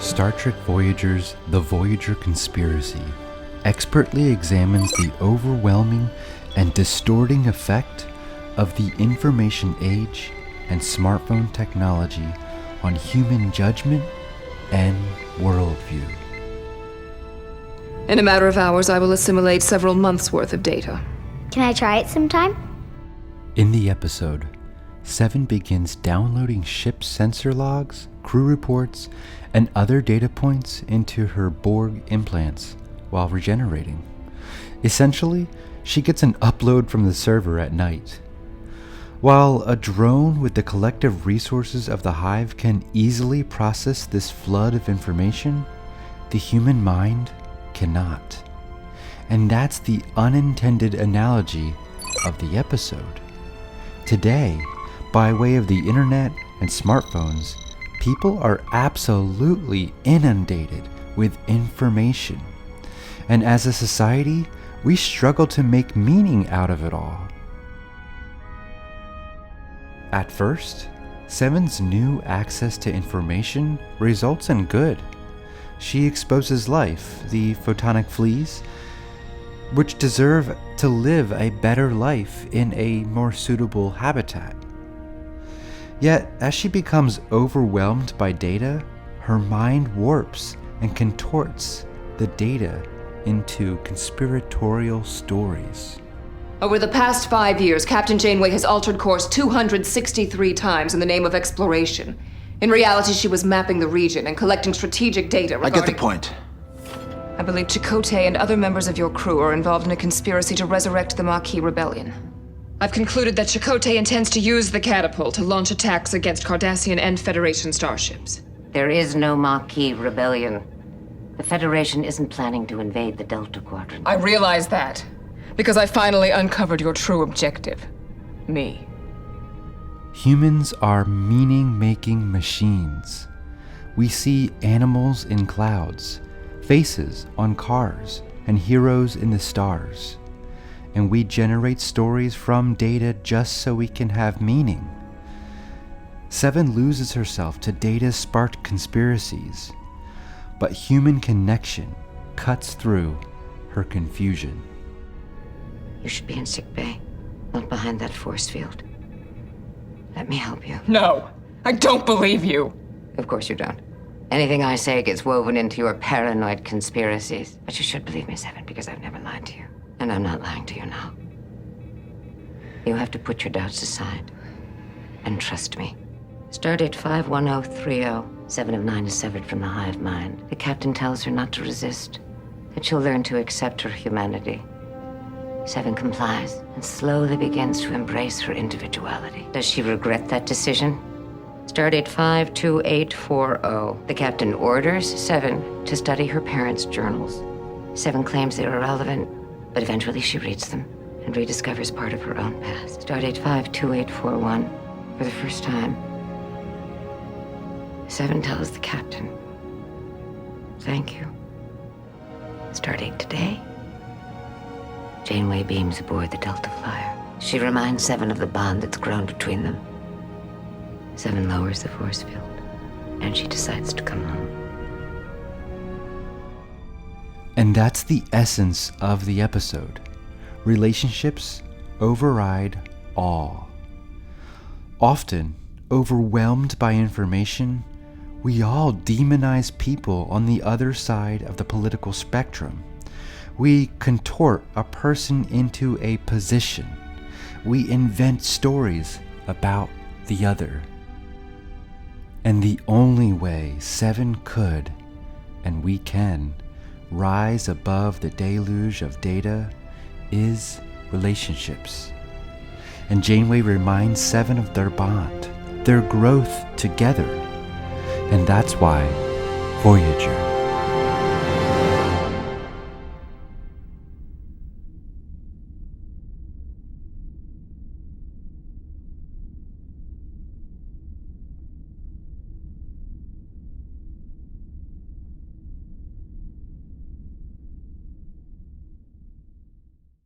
Star Trek Voyager's The Voyager Conspiracy expertly examines the overwhelming and distorting effect of the information age and smartphone technology on human judgment and worldview. In a matter of hours, I will assimilate several months' worth of data. Can I try it sometime? In the episode, Seven begins downloading ship sensor logs, crew reports, and other data points into her Borg implants while regenerating. Essentially, she gets an upload from the server at night. While a drone with the collective resources of the Hive can easily process this flood of information, the human mind cannot. And that's the unintended analogy of the episode. Today, by way of the internet and smartphones, people are absolutely inundated with information. And as a society, we struggle to make meaning out of it all. At first, Seven's new access to information results in good. She exposes life, the photonic fleas, which deserve to live a better life in a more suitable habitat. Yet, as she becomes overwhelmed by data, her mind warps and contorts the data into conspiratorial stories. Over the past 5 years, Captain Janeway has altered course 263 times in the name of exploration. In reality, she was mapping the region and collecting strategic data regarding... I get the point. I believe Chakotay and other members of your crew are involved in a conspiracy to resurrect the Maquis Rebellion. I've concluded that Chakotay intends to use the catapult to launch attacks against Cardassian and Federation starships. There is no Maquis Rebellion. The Federation isn't planning to invade the Delta Quadrant. I realize that, because I finally uncovered your true objective. Me. Humans are meaning-making machines. We see animals in clouds, faces on cars, and heroes in the stars. And we generate stories from data just so we can have meaning. Seven loses herself to data-sparked conspiracies, but human connection cuts through her confusion. You should be in sickbay, not behind that force field. Let me help you. No, I don't believe you. Of course you don't. Anything I say gets woven into your paranoid conspiracies. But you should believe me, Seven, because I've never lied to you. And I'm not lying to you now. You have to put your doubts aside and trust me. Stardate 51030. 7 of 9 is severed from the hive mind. The captain tells her not to resist, that she'll learn to accept her humanity. 7 complies and slowly begins to embrace her individuality. Does she regret that decision? Stardate 52840. The captain orders 7 to study her parents' journals. 7 claims they're irrelevant, but eventually she reads them and rediscovers part of her own past. Stardate 52841. For the first time, 7 tells the captain, thank you. Stardate today. Janeway beams aboard the Delta Flyer. She reminds 7 of the bond that's grown between them. 7 lowers the force field, and she decides to come home. And that's the essence of the episode. Relationships override all. Often, overwhelmed by information, we all demonize people on the other side of the political spectrum. We contort a person into a position. We invent stories about the other. And the only way 7 could, and we can, rise above the deluge of data is relationships. And Janeway reminds 7 of their bond, their growth together. And that's why Voyager